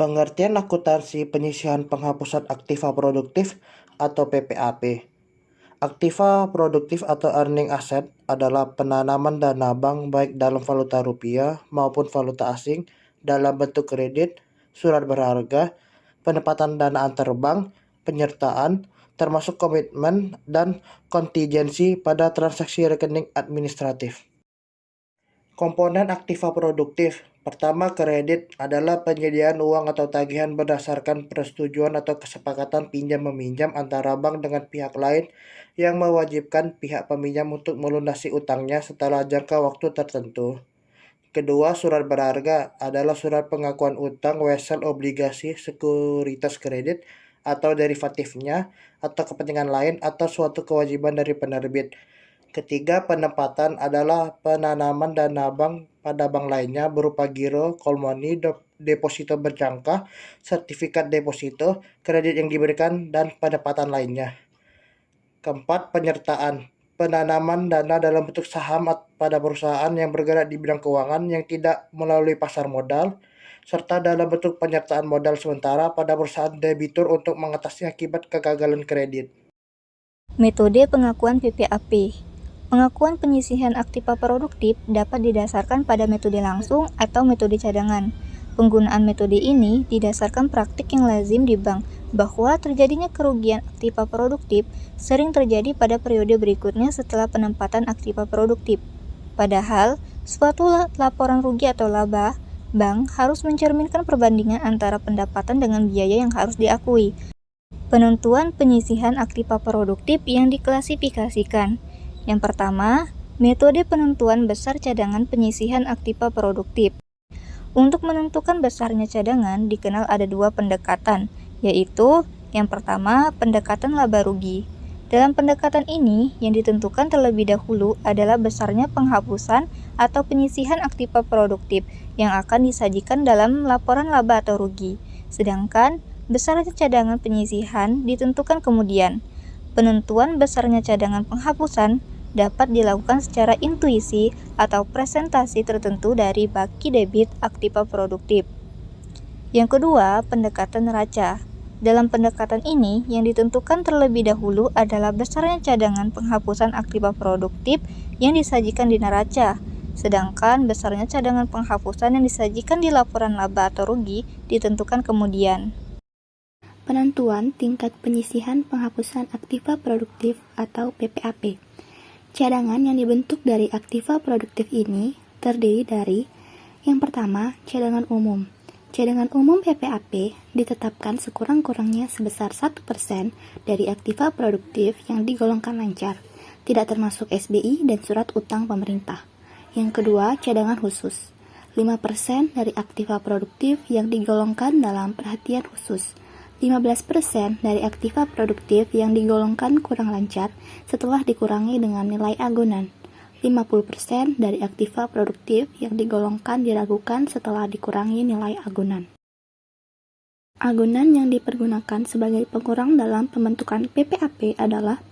Pengertian akuntansi penyisihan penghapusan aktiva produktif atau PPAP. Aktiva produktif atau earning asset adalah penanaman dana bank baik dalam valuta rupiah maupun valuta asing dalam bentuk kredit, surat berharga, penempatan dana antar bank, penyertaan, termasuk komitmen dan kontingensi pada transaksi rekening administratif. Komponen aktiva produktif. Pertama, kredit adalah penyediaan uang atau tagihan berdasarkan persetujuan atau kesepakatan pinjam-meminjam antara bank dengan pihak lain yang mewajibkan pihak peminjam untuk melunasi utangnya setelah jangka waktu tertentu. Kedua, surat berharga adalah surat pengakuan utang, wesel, obligasi, sekuritas kredit, atau derivatifnya, atau kepentingan lain, atau suatu kewajiban dari penerbit. Ketiga, penempatan adalah penanaman dana bank pada bank lainnya berupa giro, call money, deposito berjangka, sertifikat deposito, kredit yang diberikan, dan penempatan lainnya. Keempat, penyertaan. Penanaman dana dalam bentuk saham pada perusahaan yang bergerak di bidang keuangan yang tidak melalui pasar modal, serta dalam bentuk penyertaan modal sementara pada perusahaan debitur untuk mengatasi akibat kegagalan kredit. Metode pengakuan PPAP. Pengakuan penyisihan aktiva produktif dapat didasarkan pada metode langsung atau metode cadangan. Penggunaan metode ini didasarkan praktik yang lazim di bank, bahwa terjadinya kerugian aktiva produktif sering terjadi pada periode berikutnya setelah penempatan aktiva produktif. Padahal, suatu laporan rugi atau laba, bank harus mencerminkan perbandingan antara pendapatan dengan biaya yang harus diakui. Penentuan penyisihan aktiva produktif yang diklasifikasikan. Yang pertama, metode penentuan besar cadangan penyisihan aktiva produktif. Untuk menentukan besarnya cadangan dikenal ada dua pendekatan, yaitu yang pertama pendekatan laba rugi. Dalam pendekatan ini, yang ditentukan terlebih dahulu adalah besarnya penghapusan atau penyisihan aktiva produktif yang akan disajikan dalam laporan laba atau rugi. Sedangkan besarnya cadangan penyisihan ditentukan kemudian. Penentuan besarnya cadangan penghapusan dapat dilakukan secara intuisi atau presentasi tertentu dari baki debit aktiva produktif. Yang kedua, pendekatan neraca. Dalam pendekatan ini, yang ditentukan terlebih dahulu adalah besarnya cadangan penghapusan aktiva produktif yang disajikan di neraca, sedangkan besarnya cadangan penghapusan yang disajikan di laporan laba atau rugi ditentukan kemudian. Penentuan tingkat penyisihan penghapusan aktiva produktif atau PPAP. Cadangan yang dibentuk dari aktiva produktif ini terdiri dari yang pertama, cadangan umum. Cadangan umum PPAP ditetapkan sekurang-kurangnya sebesar 1% dari aktiva produktif yang digolongkan lancar, tidak termasuk SBI dan surat utang pemerintah. Yang kedua, cadangan khusus. 5% dari aktiva produktif yang digolongkan dalam perhatian khusus. 15% dari aktiva produktif yang digolongkan kurang lancar setelah dikurangi dengan nilai agunan. 50% dari aktiva produktif yang digolongkan diragukan setelah dikurangi nilai agunan. Agunan yang dipergunakan sebagai pengurang dalam pembentukan PPAP adalah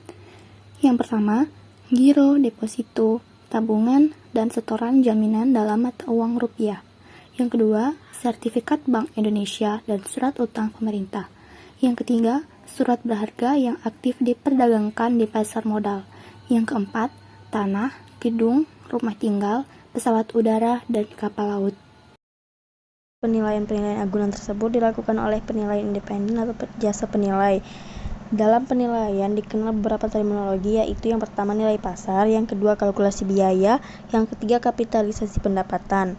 yang pertama, giro, deposito, tabungan, dan setoran jaminan dalam mata uang rupiah. Yang kedua, sertifikat Bank Indonesia dan surat utang pemerintah. Yang ketiga, surat berharga yang aktif diperdagangkan di pasar modal. Yang keempat, tanah, gedung, rumah tinggal, pesawat udara, dan kapal laut. Penilaian agunan tersebut dilakukan oleh penilai independen atau jasa penilai. Dalam penilaian dikenal beberapa terminologi, yaitu yang pertama nilai pasar, yang kedua kalkulasi biaya, yang ketiga kapitalisasi pendapatan.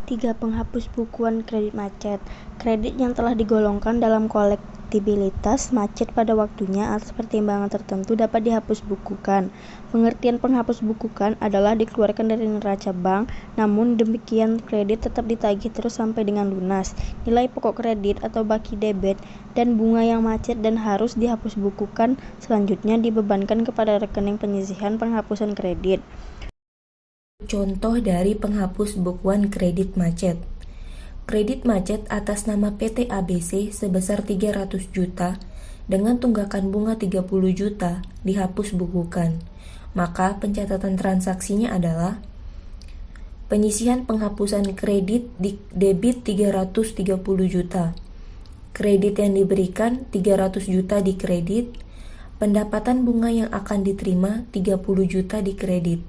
3. Penghapus bukuan kredit macet. Kredit yang telah digolongkan dalam kolektibilitas macet pada waktunya atas pertimbangan tertentu dapat dihapus bukukan. Pengertian penghapus bukukan adalah dikeluarkan dari neraca bank, namun demikian kredit tetap ditagih terus sampai dengan lunas. Nilai pokok kredit atau baki debit dan bunga yang macet dan harus dihapus bukukan selanjutnya dibebankan kepada rekening penyisihan penghapusan kredit. Contoh dari penghapus bukuan kredit macet. Kredit macet atas nama PT ABC sebesar 300 juta dengan tunggakan bunga 30 juta dihapus bukukan. Maka pencatatan transaksinya adalah Penyisihan penghapusan kredit debit 330 juta. Kredit yang diberikan 300 juta di kredit. Pendapatan bunga yang akan diterima 30 juta di kredit.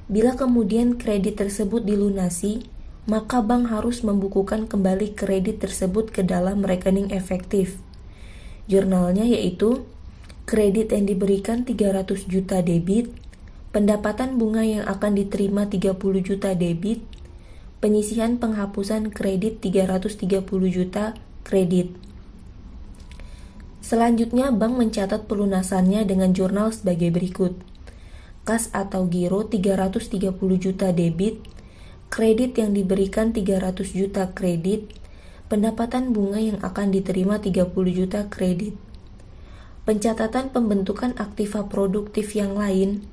Bila kemudian kredit tersebut dilunasi, maka bank harus membukukan kembali kredit tersebut ke dalam rekening efektif. Jurnalnya yaitu kredit yang diberikan 300 juta debit, pendapatan bunga yang akan diterima 30 juta debit, penyisihan penghapusan kredit 330 juta kredit. Selanjutnya bank mencatat pelunasannya dengan jurnal sebagai berikut. Kas atau giro 330 juta debit, kredit yang diberikan 300 juta kredit, pendapatan bunga yang akan diterima 30 juta kredit. Pencatatan pembentukan aktiva produktif yang lain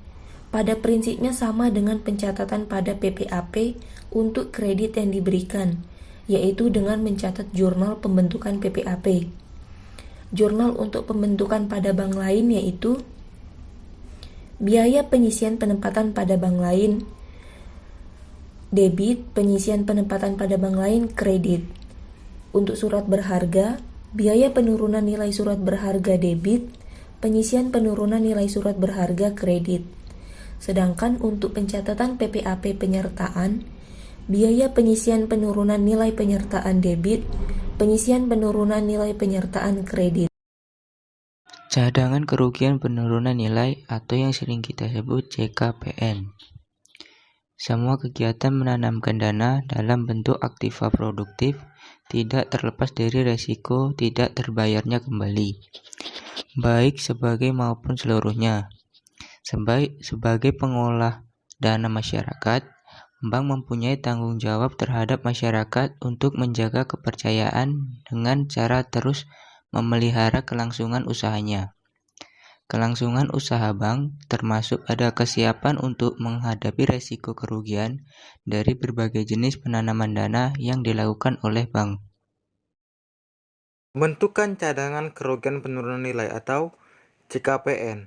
pada prinsipnya sama dengan pencatatan pada PPAP untuk kredit yang diberikan, yaitu dengan mencatat jurnal pembentukan PPAP. Jurnal untuk pembentukan pada bank lain yaitu biaya penyisihan penempatan pada bank lain, debit, penyisihan penempatan pada bank lain, kredit. Untuk surat berharga, biaya penurunan nilai surat berharga debit, penyisihan penurunan nilai surat berharga kredit. Sedangkan untuk pencatatan PPAP penyertaan, biaya penyisihan penurunan nilai penyertaan debit, penyisihan penurunan nilai penyertaan kredit. Cadangan kerugian penurunan nilai atau yang sering kita sebut CKPN. Semua kegiatan menanamkan dana dalam bentuk aktiva produktif tidak terlepas dari resiko tidak terbayarnya kembali, baik sebagai maupun seluruhnya. Sebagai pengolah dana masyarakat, bank mempunyai tanggung jawab terhadap masyarakat untuk menjaga kepercayaan dengan cara terus memelihara kelangsungan usahanya. Kelangsungan usaha bank termasuk pada kesiapan untuk menghadapi resiko kerugian dari berbagai jenis penanaman dana yang dilakukan oleh bank. Pembentukan cadangan kerugian penurunan nilai atau CKPN.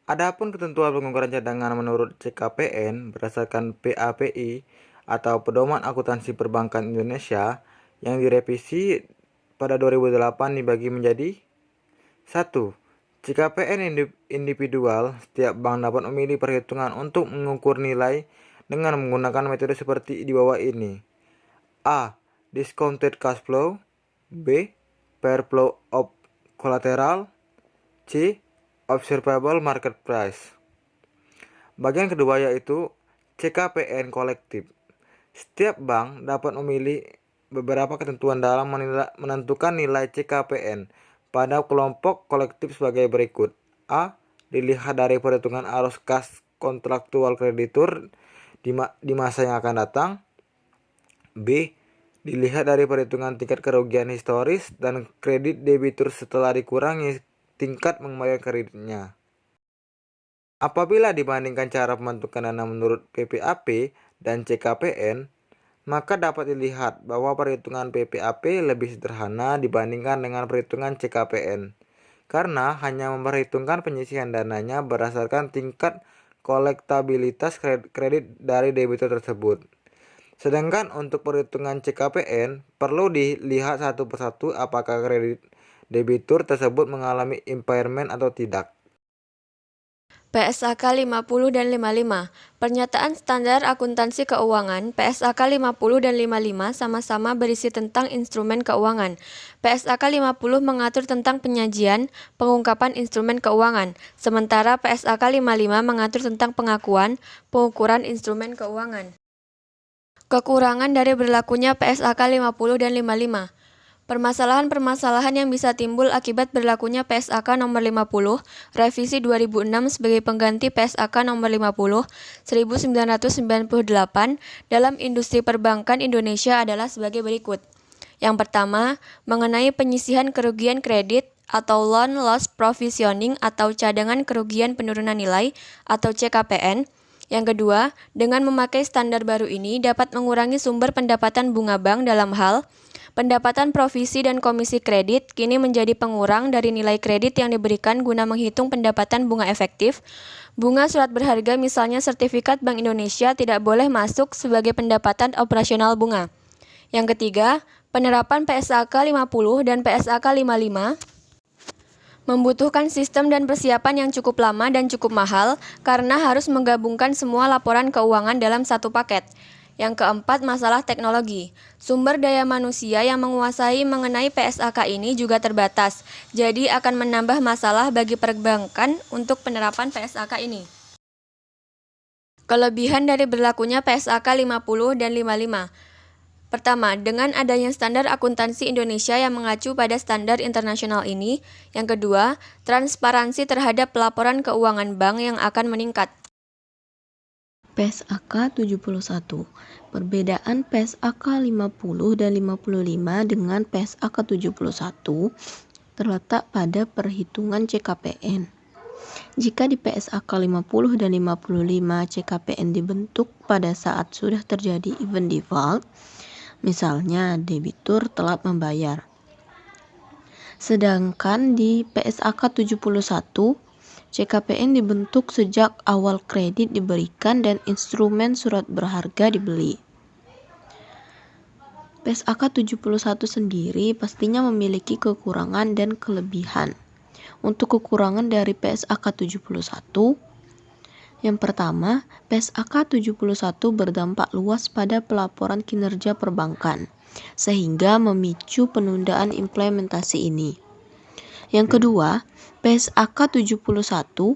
Adapun ketentuan pengukuran cadangan menurut CKPN berdasarkan PAPI atau Pedoman Akuntansi Perbankan Indonesia yang direvisi pada 2008 dibagi menjadi 1. CKPN individual. Setiap bank dapat memilih perhitungan untuk mengukur nilai dengan menggunakan metode seperti di bawah ini. A. Discounted cash flow. B. Fair flow of collateral. C. Observable market price. Bagian kedua yaitu CKPN kolektif. Setiap bank dapat memilih beberapa ketentuan dalam menentukan nilai CKPN pada kelompok kolektif sebagai berikut. A. Dilihat dari perhitungan arus kas kontraktual kreditur di masa yang akan datang. B. Dilihat dari perhitungan tingkat kerugian historis dan kredit debitur setelah dikurangi tingkat mengembalikan kreditnya. Apabila dibandingkan cara pembentukan dana menurut PPAP dan CKPN, maka dapat dilihat bahwa perhitungan PPAP lebih sederhana dibandingkan dengan perhitungan CKPN, karena hanya memperhitungkan penyisihan dananya berdasarkan tingkat kolektabilitas kredit dari debitur tersebut. Sedangkan untuk perhitungan CKPN, perlu dilihat satu persatu apakah kredit debitur tersebut mengalami impairment atau tidak. PSAK 50 dan 55. Pernyataan Standar Akuntansi Keuangan, PSAK 50 dan 55 sama-sama berisi tentang instrumen keuangan. PSAK 50 mengatur tentang penyajian, pengungkapan instrumen keuangan, sementara PSAK 55 mengatur tentang pengakuan, pengukuran instrumen keuangan. Kekurangan dari berlakunya PSAK 50 dan 55. Permasalahan-permasalahan yang bisa timbul akibat berlakunya PSAK nomor 50, revisi 2006 sebagai pengganti PSAK nomor 50, 1998 dalam industri perbankan Indonesia adalah sebagai berikut. Yang pertama, mengenai penyisihan kerugian kredit atau Loan Loss Provisioning atau cadangan kerugian penurunan nilai atau CKPN. Yang kedua, dengan memakai standar baru ini dapat mengurangi sumber pendapatan bunga bank dalam hal Pendapatan provisi dan komisi kredit kini menjadi pengurang dari nilai kredit yang diberikan guna menghitung pendapatan bunga efektif. Bunga surat berharga misalnya sertifikat Bank Indonesia tidak boleh masuk sebagai pendapatan operasional bunga. Yang ketiga, penerapan PSAK 50 dan PSAK 55 membutuhkan sistem dan persiapan yang cukup lama dan cukup mahal karena harus menggabungkan semua laporan keuangan dalam satu paket. Yang keempat, masalah teknologi. Sumber daya manusia yang menguasai mengenai PSAK ini juga terbatas, jadi akan menambah masalah bagi perbankan untuk penerapan PSAK ini. Kelebihan dari berlakunya PSAK 50 dan 55. Pertama, dengan adanya standar akuntansi Indonesia yang mengacu pada standar internasional ini. Yang kedua, transparansi terhadap pelaporan keuangan bank yang akan meningkat. PSAK 71. Perbedaan PSAK 50 dan 55 dengan PSAK 71 terletak pada perhitungan CKPN. Jika di PSAK 50 dan 55 CKPN dibentuk pada saat sudah terjadi event default, misalnya debitur telat membayar. Sedangkan di PSAK 71, CKPN dibentuk sejak awal kredit diberikan dan instrumen surat berharga dibeli. PSAK 71 sendiri pastinya memiliki kekurangan dan kelebihan. Untuk kekurangan dari PSAK 71, yang pertama, PSAK 71 berdampak luas pada pelaporan kinerja perbankan, sehingga memicu penundaan implementasi ini. Yang kedua, PSAK 71,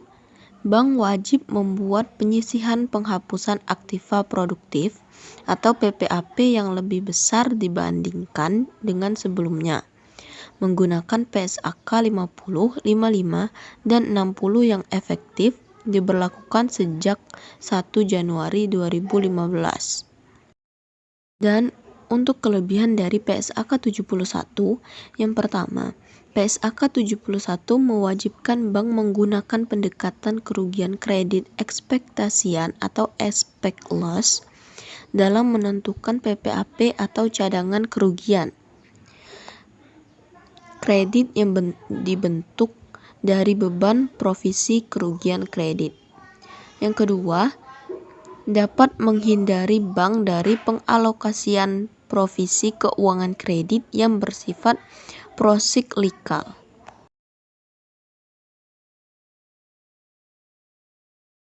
bank wajib membuat penyisihan penghapusan aktiva produktif atau PPAP yang lebih besar dibandingkan dengan sebelumnya, menggunakan PSAK 50, 55, dan 60 yang efektif diberlakukan sejak 1 Januari 2015. Dan untuk kelebihan dari PSAK 71, yang pertama, PSAK 71 mewajibkan bank menggunakan pendekatan kerugian kredit ekspektasian atau expect loss dalam menentukan PPAP atau cadangan kerugian kredit yang dibentuk dari beban provisi kerugian kredit. Yang kedua, dapat menghindari bank dari pengalokasian provisi keuangan kredit yang bersifat prosiklikal.